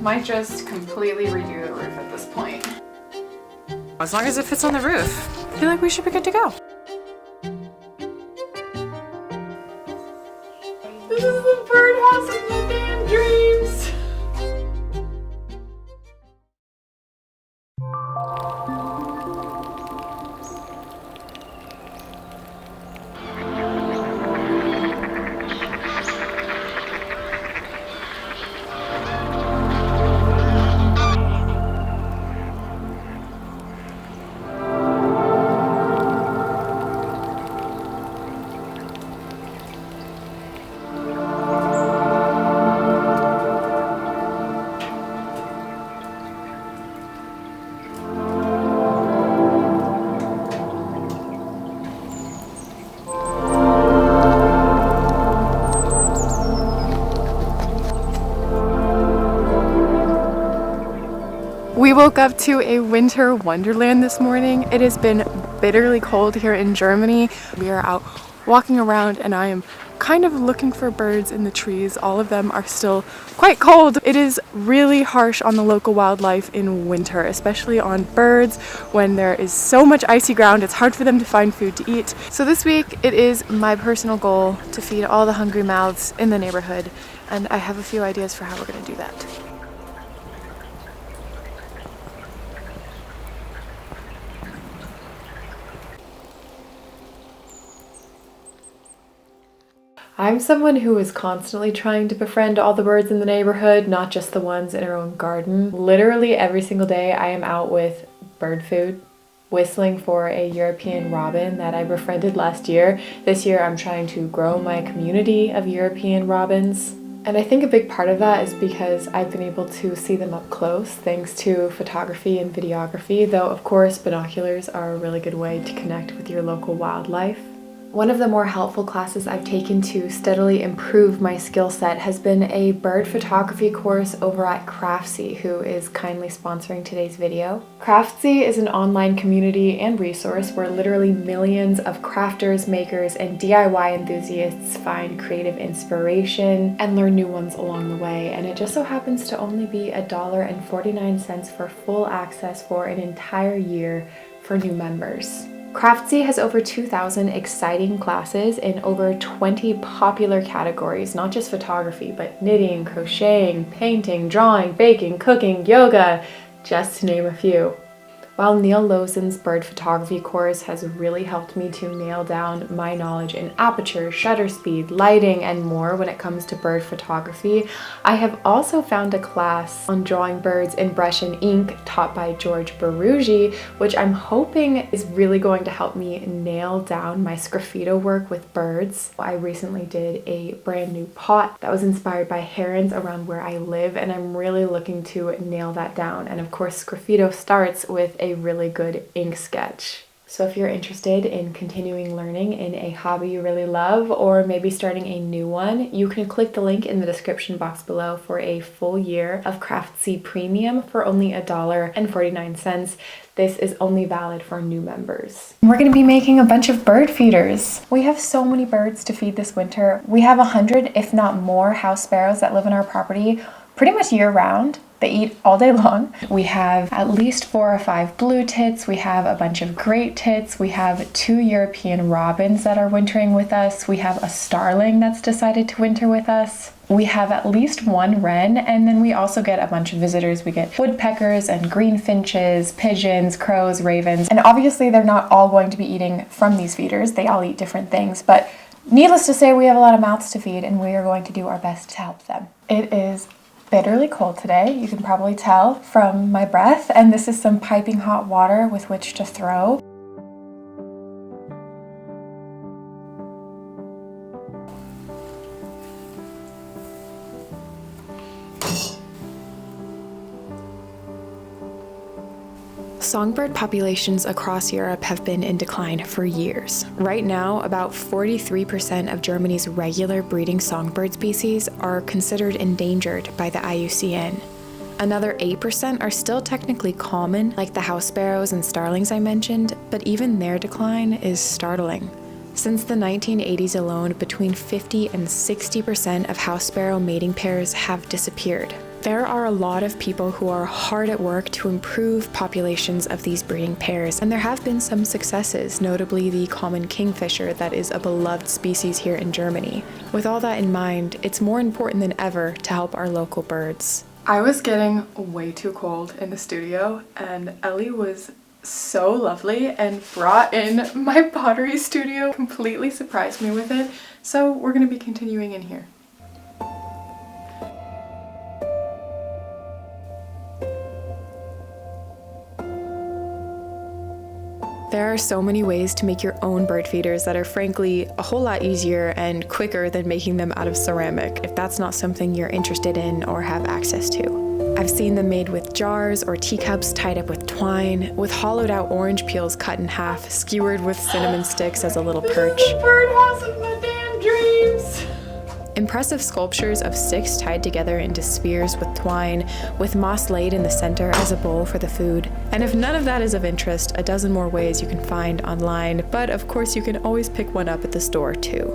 Might just completely redo the roof at this point. As long as it fits on the roof, I feel like we should be good to go. This is the birdhouse of my damn dreams! We woke up to a winter wonderland this morning. It has been bitterly cold here in Germany. We are out walking around and I am kind of looking for birds in the trees. All of them are still quite cold. It is really harsh on the local wildlife in winter, especially on birds. When there is so much icy ground, it's hard for them to find food to eat. So this week it is my personal goal to feed all the hungry mouths in the neighborhood, and I have a few ideas for how we're going to do that. I'm someone who is constantly trying to befriend all the birds in the neighborhood, not just the ones in our own garden. Literally every single day I am out with bird food, whistling for a European robin that I befriended last year. This year I'm trying to grow my community of European robins. And I think a big part of that is because I've been able to see them up close thanks to photography and videography, though of course binoculars are a really good way to connect with your local wildlife. One of the more helpful classes I've taken to steadily improve my skill set has been a bird photography course over at Craftsy, who is kindly sponsoring today's video. Craftsy is an online community and resource where literally millions of crafters, makers, and DIY enthusiasts find creative inspiration and learn new ones along the way. And it just so happens to only be $1.49 for full access for an entire year for new members. Craftsy has over 2,000 exciting classes in over 20 popular categories, not just photography, but knitting, crocheting, painting, drawing, baking, cooking, yoga, just to name a few. While Neil Lozen's bird photography course has really helped me to nail down my knowledge in aperture, shutter speed, lighting, and more when it comes to bird photography, I have also found a class on drawing birds in brush and ink taught by George Barugi, which I'm hoping is really going to help me nail down my sgraffito work with birds. I recently did a brand new pot that was inspired by herons around where I live, and I'm really looking to nail that down. And of course, sgraffito starts with a really good ink sketch. So if you're interested in continuing learning in a hobby you really love, or maybe starting a new one, you can click the link in the description box below for a full year of Craftsy Premium for only $1.49. This is only valid for new members. We're going to be making a bunch of bird feeders. We have so many birds to feed this winter. We have 100, if not more, house sparrows that live on our property pretty much year round. They eat all day long. We have at least 4 or 5 blue tits. We have a bunch of great tits. We have 2 European robins that are wintering with us. We have a starling that's decided to winter with us. We have at least 1 wren, and then we also get a bunch of visitors. We get woodpeckers and greenfinches, pigeons, crows, ravens, and obviously they're not all going to be eating from these feeders. They all eat different things, but needless to say, we have a lot of mouths to feed, and we are going to do our best to help them. It is bitterly cold today, you can probably tell from my breath, and this is some piping hot water with which to throw. Songbird populations across Europe have been in decline for years. Right now, about 43% of Germany's regular breeding songbird species are considered endangered by the IUCN. Another 8% are still technically common, like the house sparrows and starlings I mentioned, but even their decline is startling. Since the 1980s alone, between 50 and 60% of house sparrow mating pairs have disappeared. There are a lot of people who are hard at work to improve populations of these breeding pairs, and there have been some successes, notably the common kingfisher that is a beloved species here in Germany. With all that in mind, it's more important than ever to help our local birds. I was getting way too cold in the studio, and Ellie was so lovely and brought in my pottery studio, completely surprised me with it. So we're gonna be continuing in here. There are so many ways to make your own bird feeders that are frankly a whole lot easier and quicker than making them out of ceramic, if that's not something you're interested in or have access to. I've seen them made with jars or teacups tied up with twine, with hollowed out orange peels cut in half, skewered with cinnamon sticks as a little perch. This is the birdhouse of my damn dreams! Impressive sculptures of sticks tied together into spheres with twine, with moss laid in the center as a bowl for the food. And if none of that is of interest, a dozen more ways you can find online, but of course you can always pick one up at the store too.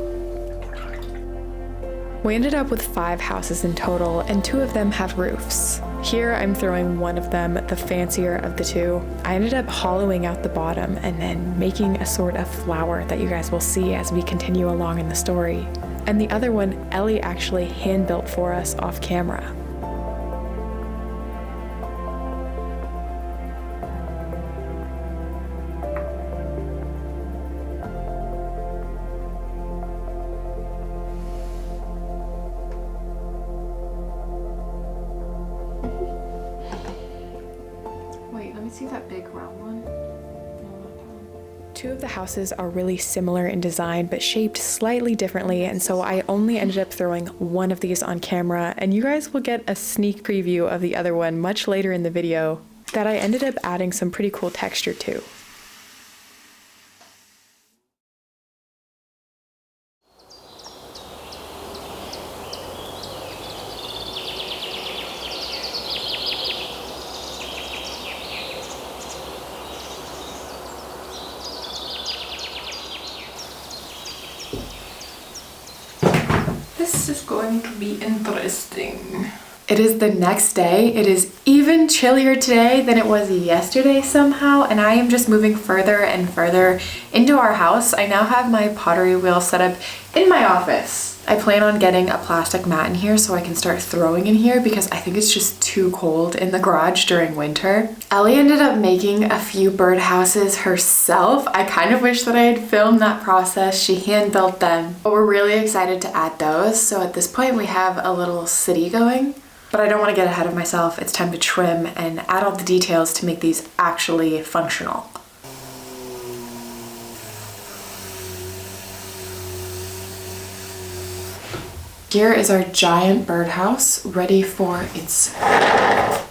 We ended up with 5 houses in total, and 2 of them have roofs. Here I'm throwing one of them, the fancier of the 2. I ended up hollowing out the bottom and then making a sort of flower that you guys will see as we continue along in the story. And the other one, Ellie actually hand-built for us off camera. Wait, let me see that big round one. 2 of the houses are really similar in design, but shaped slightly differently, and so I only ended up throwing one of these on camera, and you guys will get a sneak preview of the other one much later in the video that I ended up adding some pretty cool texture to. This is going to be interesting. It is the next day. It is even chillier today than it was yesterday somehow, and I am just moving further and further into our house. I now have my pottery wheel set up in my office. I plan on getting a plastic mat in here so I can start throwing in here because I think it's just too cold in the garage during winter. Ellie ended up making a few birdhouses herself. I kind of wish that I had filmed that process. She hand built them, but we're really excited to add those. So at this point we have a little city going, but I don't want to get ahead of myself. It's time to trim and add all the details to make these actually functional. Here is our giant birdhouse ready for its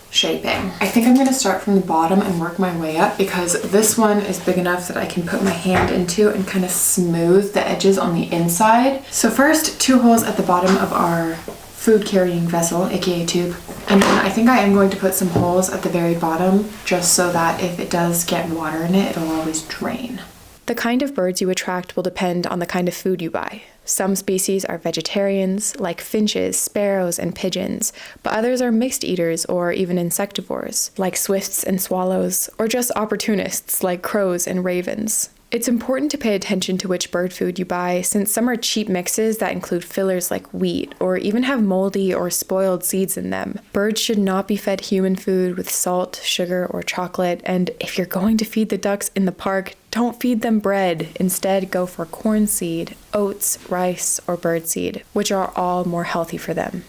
shaping. I think I'm going to start from the bottom and work my way up because this one is big enough that I can put my hand into and kind of smooth the edges on the inside. So first, 2 holes at the bottom of our food carrying vessel, aka tube. And then I think I am going to put some holes at the very bottom just so that if it does get water in it, it'll always drain. The kind of birds you attract will depend on the kind of food you buy. Some species are vegetarians, like finches, sparrows, and pigeons, but others are mixed eaters or even insectivores, like swifts and swallows, or just opportunists, like crows and ravens. It's important to pay attention to which bird food you buy, since some are cheap mixes that include fillers like wheat, or even have moldy or spoiled seeds in them. Birds should not be fed human food with salt, sugar, or chocolate, and if you're going to feed the ducks in the park, don't feed them bread. Instead, go for corn seed, oats, rice, or birdseed, which are all more healthy for them.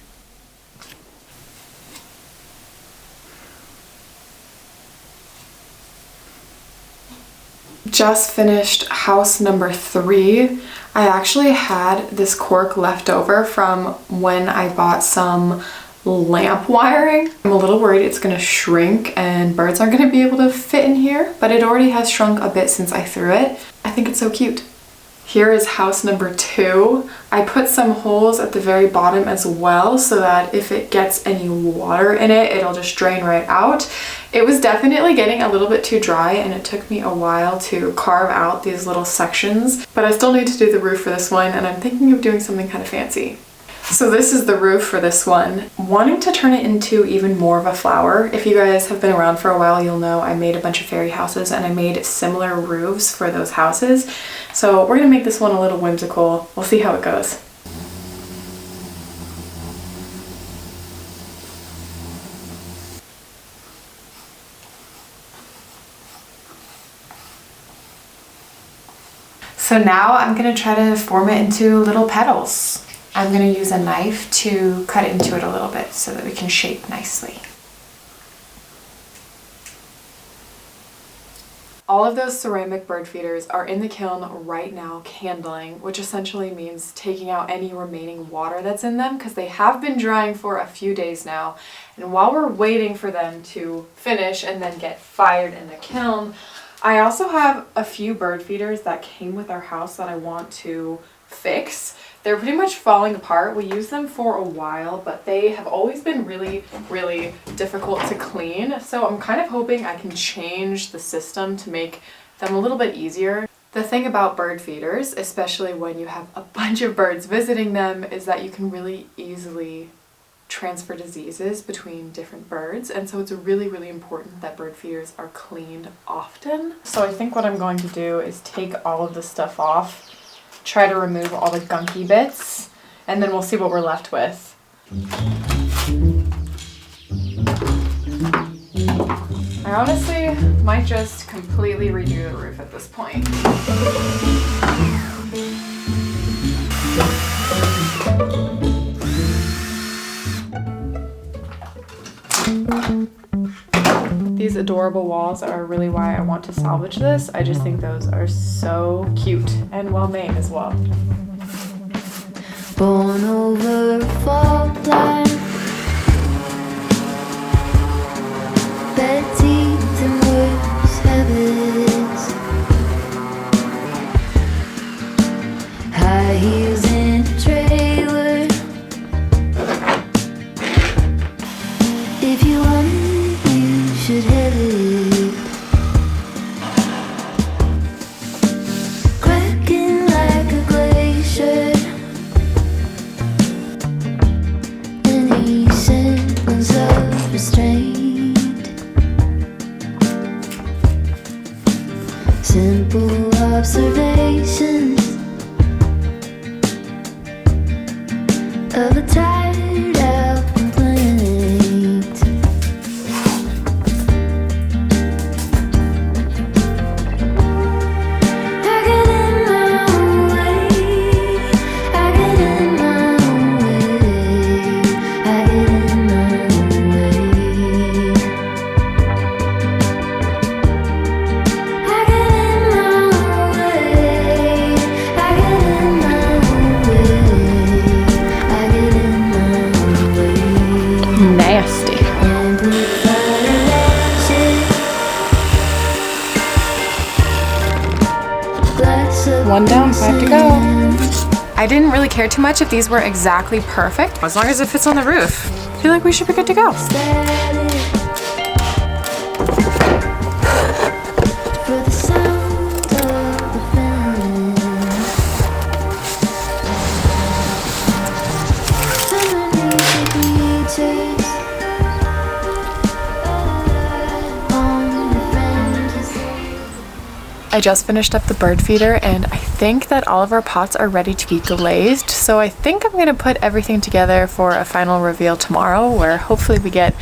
Just finished house number 3. I actually had this cork left over from when I bought some lamp wiring. I'm a little worried it's gonna shrink and birds aren't gonna be able to fit in here, but it already has shrunk a bit since I threw it. I think it's so cute. Here is house number 2. I put some holes at the very bottom as well so that if it gets any water in it, it'll just drain right out. It was definitely getting a little bit too dry and it took me a while to carve out these little sections, but I still need to do the roof for this one and I'm thinking of doing something kind of fancy. So this is the roof for this one. Wanting to turn it into even more of a flower. If you guys have been around for a while, you'll know I made a bunch of fairy houses and I made similar roofs for those houses. So we're gonna make this one a little whimsical. We'll see how it goes. So now I'm gonna try to form it into little petals. I'm gonna use a knife to cut into it a little bit so that we can shape nicely. All of those ceramic bird feeders are in the kiln right now candling, which essentially means taking out any remaining water that's in them because they have been drying for a few days now. And while we're waiting for them to finish and then get fired in the kiln, I also have a few bird feeders that came with our house that I want to fix. They're pretty much falling apart. We used them for a while, but they have always been really, really difficult to clean. So I'm kind of hoping I can change the system to make them a little bit easier. The thing about bird feeders, especially when you have a bunch of birds visiting them, is that you can really easily transfer diseases between different birds, and so it's really, really important that bird feeders are cleaned often. So I think what I'm going to do is take all of this stuff off, try to remove all the gunky bits, and then we'll see what we're left with. I honestly might just completely redo the roof at this point. These adorable walls are really why I want to salvage this. I just think those are so cute and well made as well. Born over a fault line, bad teeth and worse habits, high heels in a trailer. If you want it, you should have it. Cracking like a glacier. Any semblance of restraint. Simple observations of a tired out complaint. I get in my own way. I get in my own way. I get in my own way. I get in my own way. I get in my own way. I get in my own way. Nasty. One down, 5 to go. I didn't really care too much if these were exactly perfect. As long as it fits on the roof, I feel like we should be good to go. For the sound of the fan. Underneath the bleachers, on the fringes. I just finished up the bird feeder and I think that all of our pots are ready to be glazed. So I think I'm gonna put everything together for a final reveal tomorrow where hopefully we get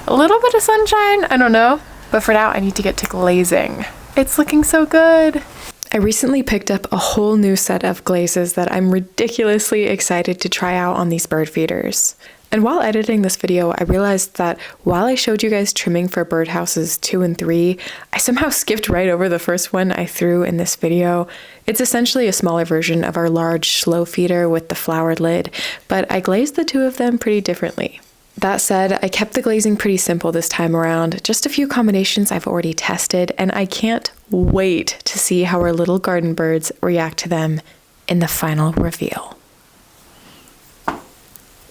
a little bit of sunshine, I don't know. But for now I need to get to glazing. It's looking so good. I recently picked up a whole new set of glazes that I'm ridiculously excited to try out on these bird feeders. And while editing this video, I realized that while I showed you guys trimming for birdhouses 2 and 3, I somehow skipped right over the first one I threw in this video. It's essentially a smaller version of our large slow feeder with the flowered lid, but I glazed the two of them pretty differently. That said, I kept the glazing pretty simple this time around, just a few combinations I've already tested, and I can't wait to see how our little garden birds react to them in the final reveal.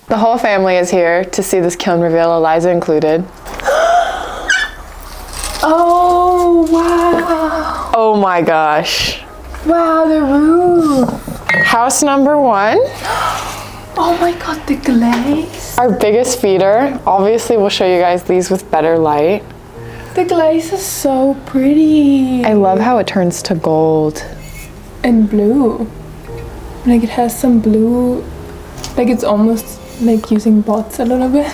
The whole family is here to see this kiln reveal, Eliza included. Oh, wow. Oh my gosh. Wow, the roof. House number 1. Oh my god, the glaze. Our biggest feeder. Obviously, we'll show you guys these with better light. The glaze is so pretty. I love how it turns to gold. And blue. Like it has some blue, like it's almost like using bots a little bit.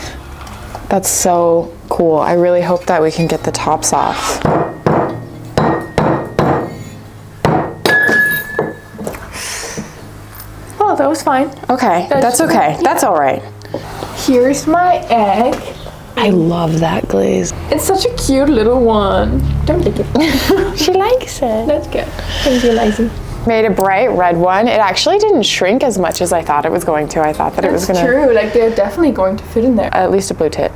That's so cool. I really hope that we can get the tops off. Oh, that was fine. Okay, that's okay. That's all right. Here's my egg. I love that glaze. It's such a cute little one. Don't lick it. She likes it. That's good. Thank you, Lizzie. Made a bright red one. It actually didn't shrink as much as I thought it was going to. I thought that it was That's gonna. true. Like they're definitely going to fit in there. At least a blue tit.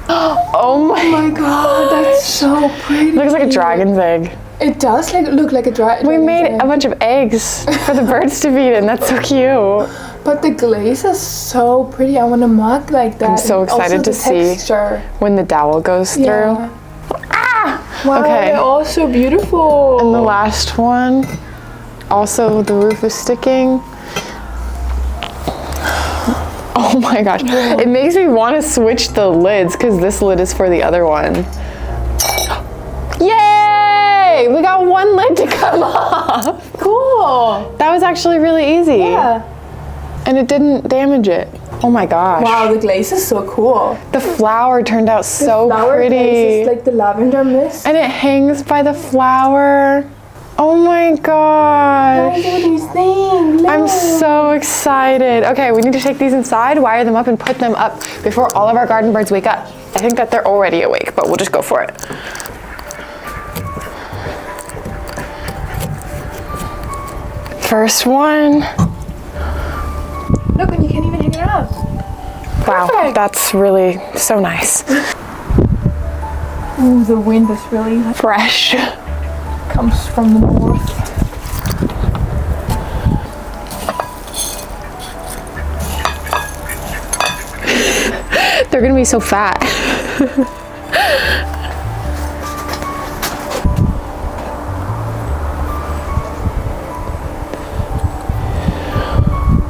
Oh my god, that's so pretty. Looks like a dragon's egg. It does look like a dragon. We made a bunch of eggs for the birds to feed in. That's so cute. But the glaze is so pretty. I want a mug like that. I'm so And also excited to the see texture. when the dowel goes through. Yeah. Wow, Okay. they're all so beautiful. And the last one, also the roof is sticking. Oh my gosh. It makes me want to switch the lids because this lid is for the other one. Yay! We got one lid to come off. Cool. That was actually really easy. Yeah. And it didn't damage it. Oh my gosh. Wow, the glaze is so cool. The flower turned out so Flower pretty. glaze is like the lavender mist. And it hangs by the flower. Oh my gosh. Look at these things. I'm so excited. Okay, we need to take these inside, wire them up, and put them up before all of our garden birds wake up. I think that they're already awake, but we'll just go for it. First one. Look, and you can't even hang it up. Wow, Perfect. that's really so nice. Ooh, the wind is really Fresh. comes from the north. They're gonna be so fat.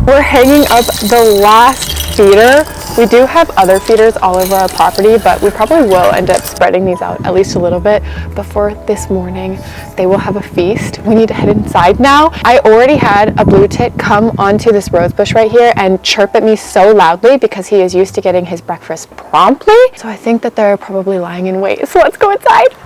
We're hanging up the last feeder. We do have other feeders all over our property, but we probably will end up spreading these out at least a little bit. But for this morning, they will have a feast. We need to head inside now. I already had a blue tit come onto this rose bush right here and chirp at me so loudly because he is used to getting his breakfast promptly. So I think that they're probably lying in wait. So let's go inside.